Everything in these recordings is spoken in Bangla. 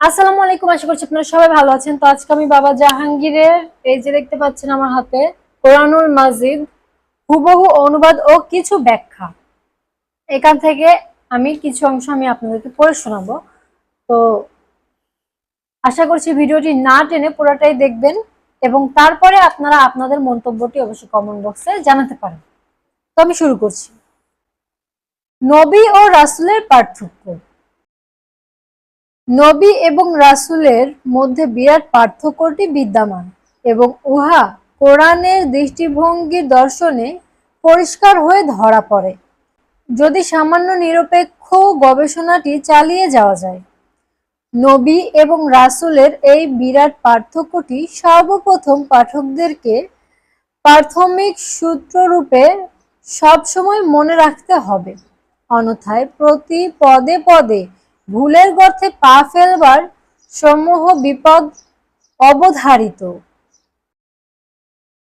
আসসালামু আলাইকুম। আশা করছি আপনারা সবাই ভালো আছেন। তো আজকে আমি বাবা জাহাঙ্গীরের এই যে দেখতে পাচ্ছেন আমার হাতে কোরআনুল মাজিদ হুবহু অনুবাদ ও কিছু ব্যাখ্যা, এখান থেকে আমি কিছু অংশ আপনাদেরকে পড়ে শোনাবো। তো আশা করছি ভিডিওটি না টেনে পুরোটাই দেখবেন এবং তারপরে আপনারা আপনাদের মন্তব্যটি অবশ্যই কমেন্ট বক্সে জানাতে পারেন। তো আমি শুরু করছি। নবী ও রাসূলের পার্থক্য। নবী এবং রাসূলের মধ্যে বিরাট পার্থক্যটি বিদ্যমান এবং উহা কোরআনের দৃষ্টিভঙ্গি দর্শনে পরিষ্কার হয়ে ধরা পড়ে, যদি সামান্য নিরপেক্ষ গবেষণাটি চালিয়ে যাওয়া যায়। নবী এবং রাসূলের এই বিরাট পার্থক্যটি সর্বপ্রথম পাঠকদেরকে প্রাথমিক সূত্ররূপে সবসময় মনে রাখতে হবে, অন্যথায় প্রতি পদে পদে ভুলের গর্তে পা ফেলবার সমূহ বিপদ অবধারিত।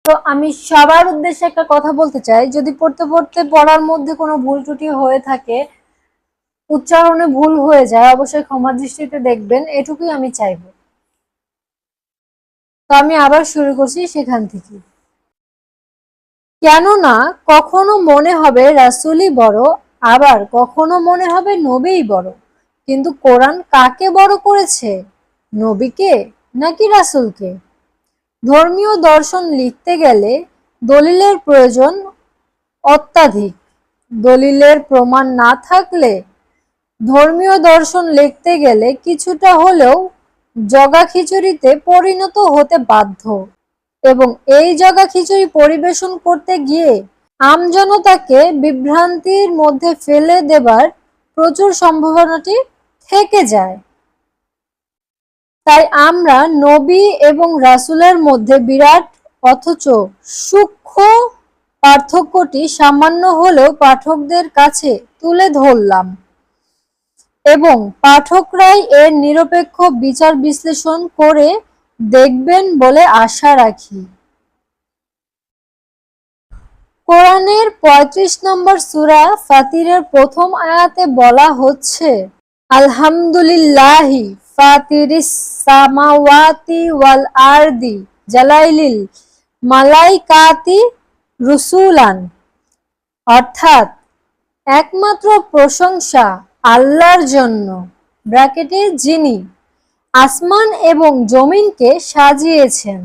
তো আমি সবার উদ্দেশ্যে একটা কথা বলতে চাই, যদি পড়তে পড়তে পড়ার মধ্যে কোনো ভুল ত্রুটি হয়ে থাকে, উচ্চারণে ভুল হয়ে যায়, অবশ্যই ক্ষমা দৃষ্টিতে দেখবেন, এটুকুই আমি চাইব। তো আমি আবার শুরু করছি সেখান থেকে। কেননা কখনো মনে হবে রাসূলই বড়, আবার কখনো মনে হবে নবীই বড়, কিন্তু কোরআন কাকে বড় করেছে, নবীকে নাকি রাসূলকে? ধর্মীয় দর্শন লিখতে গেলে দলিলের প্রয়োজন অত্যাধিক। দলিলের প্রমাণ না থাকলে ধর্মীয় দর্শন লিখতে গেলে কিছুটা হলেও জগা খিচুড়িতে পরিণত হতে বাধ্য, এবং এই জগা খিচুড়ি পরিবেশন করতে গিয়ে আমজনতাকে বিভ্রান্তির মধ্যে ফেলে দেবার প্রচুর সম্ভাবনাটি থেকে যায়। তাই আমরা নবী এবং রাসূলের মধ্যে বিরাট অথচ সূক্ষ্ম পার্থক্যটি সামান্য হলেও পাঠকদের কাছে তুলে ধরলাম এবং পাঠকরাই এর নিরপেক্ষ বিচার বিশ্লেষণ করে দেখবেন বলে আশা রাখি। কোরআনের ৩৫ নম্বর সূরা ফাতিরের প্রথম আয়াতে বলা হচ্ছে, আলহামদুলিল্লাহি ফাতিরিস সামাওয়াতি ওয়াল আরদি জালাইলিল মালাইকাতি রুসুলান, অর্থাৎ একমাত্র প্রশংসা আল্লাহর জন্য, ব্র্যাকেটে যিনি আসমান এবং জমিনকে সাজিয়েছেন,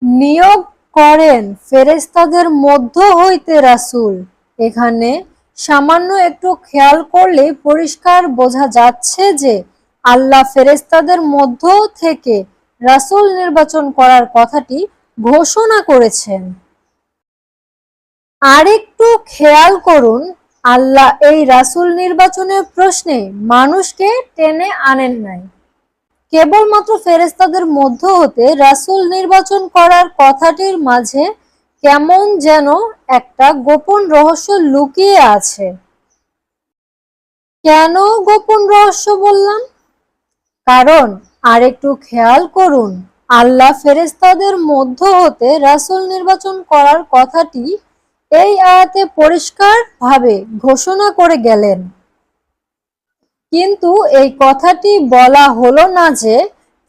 নিয়োগ করেন ফেরেশতাদের মধ্য হইতে রাসূল। এখানে সামান্য একটু খেয়াল করলে পরিষ্কার বোঝা যাচ্ছে যে আল্লাহ ফেরেশতাদের মধ্য থেকে রাসূল নির্বাচন করার কথাটি ঘোষণা করেছেন। আরেকটু খেয়াল করুন, আল্লাহ এই রাসূল নির্বাচনের প্রশ্নে মানুষকে টেনে আনেন নাই। কেবলমাত্র ফেরেশতাদের মধ্য হতে রাসূল নির্বাচন করার কথাটির মাঝে কেমন যেন একটা গোপন রহস্য লুকিয়ে আছে। কেন গোপন রহস্য বললাম? কারণ আরেকটু খেয়াল করুন, আল্লাহ ফেরেশতাদের মধ্য হতে রাসূল নির্বাচন করার কথাটি এই আয়াতে পরিষ্কারভাবে ঘোষণা করে গেলেন। কিন্তু এই কথাটি বলা হলো না যে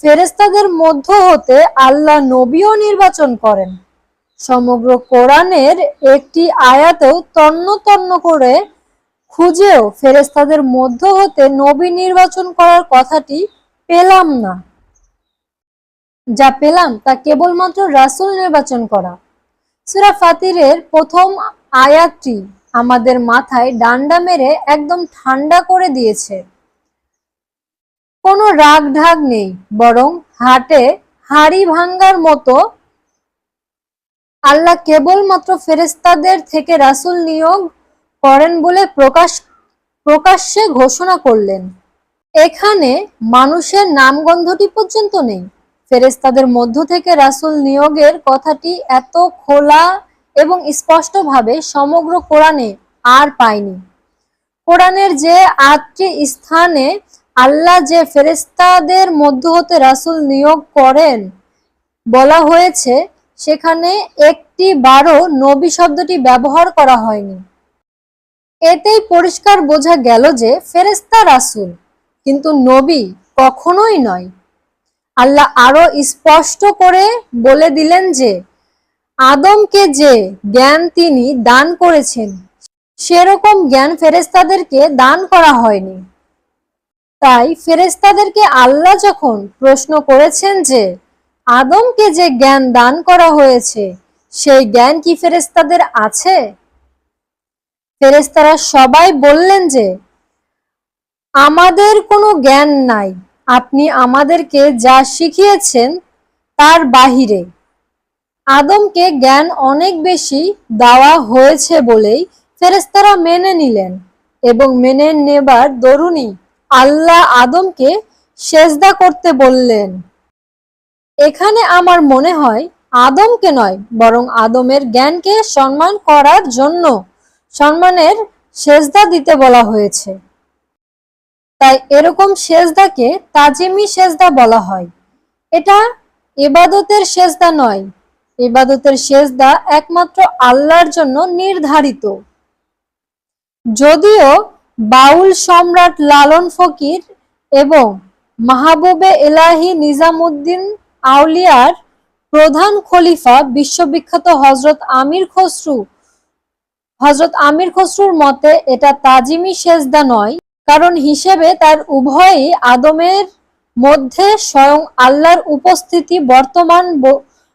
ফেরেশতাদের মধ্য হতে আল্লাহ নবীও নির্বাচন করেন। সমগ্র কোরআনের একটি আয়াতেও তন্ন তন্ন করে খুঁজেও ফেরেশতাদের মধ্য হতে নবী নির্বাচন করার কথাটি পেলাম না। যা পেলাম তা কেবলমাত্র রাসূল নির্বাচন করা। সূরা ফাতিরের প্রথম আয়াতটি আমাদের মাথায় ডান্ডা মেরে একদম ঠান্ডা করে দিয়েছে। কোনো রাগ ঢাক নেই, বরং হাটে হাঁড়ি ভাঙ্গার মতো আল্লাহ কেবলমাত্র ফেরেশতাদের থেকে রাসূল নিয়োগ করেন বলে প্রকাশ্যে ঘোষণা করলেন। এখানে মানুষের নামগন্ধটি পর্যন্ত নেই। ফেরেশতাদের মধ্য থেকে রাসূল নিয়োগের কথাটি এত খোলা এবং স্পষ্টভাবে সমগ্র কোরআনে আর পাইনি। কোরআনের যে ৮টি স্থানে আল্লাহ যে ফেরেশতাদের মধ্য হতে রাসূল নিয়োগ করেন বলা হয়েছে, সেখানে একটি বারও নবী শব্দটি ব্যবহার করা হয়নি। এতেই পরিষ্কার বোঝা গেল যে ফেরেশতা রাসূল কিন্তু নবী কখনোই নয়। আল্লাহ আরো স্পষ্ট করে বলে দিলেন যে আদমকে যে জ্ঞান তিনি দান করেছেন সেরকম জ্ঞান ফেরেশতাদেরকে দান করা হয়নি। তাই ফেরেশতাদেরকে আল্লাহ যখন প্রশ্ন করেছেন যে আদমকে যে জ্ঞান দান করা হয়েছে সেই জ্ঞান কি ফেরেশতাদের আছে, ফেরেশতারা সবাই বললেন যে আমাদের কোনো জ্ঞান নাই, আপনি আমাদেরকে যা শিখিয়েছেন তার বাহিরে। আদমকে জ্ঞান অনেক বেশি দেওয়া হয়েছে বলেই ফেরেশতারা মেনে নিলেন এবং মেনে নেবার দরুনই আল্লাহ আদমকে সেজদা করতে বললেন। এখানে আমার মনে হয় আদমকে নয় বরং আদমের জ্ঞানকে সম্মান করার জন্য সম্মানের সেজদা দিতে বলা হয়েছে। তাই এরকম সেজদাকে তাজিমি সেজদা বলা হয়। এটা ইবাদতের সেজদা নয়, ইবাদতের সেজদা একমাত্র আল্লাহর জন্য নির্ধারিত। যদিও বাউল সম্রাট লালন ফকির এবং মাহবুবে এলাহি নিজামুদ্দিন আউলিয়ার প্রধান খলিফা বিশ্ববিখ্যাত হযরত আমির খসরুর মতে এটা তাজিমি সেজদা নয়, কারণ হিসেবে তার উভয়ই আদমের মধ্যে স্বয়ং আল্লাহর উপস্থিতি বর্তমান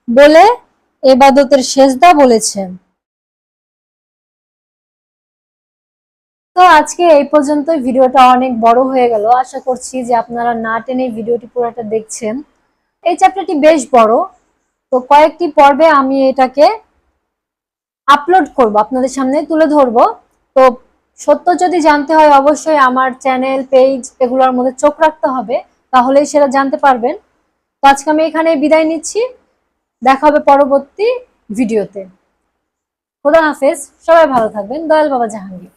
বলে ইবাদতের সেজদা বলেছেন। তো আজকে এই পর্যন্ত, ভিডিওটা অনেক বড় হয়ে গেল। আশা করছি যে আপনারা না টেনে ভিডিওটি পুরোটা দেখছেন। এই চ্যাপ্টারটি বেশ বড়, তো কয়েকটি পর্বে আমি এটাকে আপলোড করব, আপনাদের সামনে তুলে ধরবো। তো সত্য যদি জানতে হয় অবশ্যই আমার চ্যানেল পেজ এগুলোর মধ্যে চোখ রাখতে হবে, তাহলেই সেটা জানতে পারবেন। তো আজকে আমি এখানে বিদায় নিচ্ছি, দেখা হবে পরবর্তী ভিডিওতে। খোদা হাফেজ, সবাই ভালো থাকবেন। দয়াল বাবা জাহাঙ্গীর।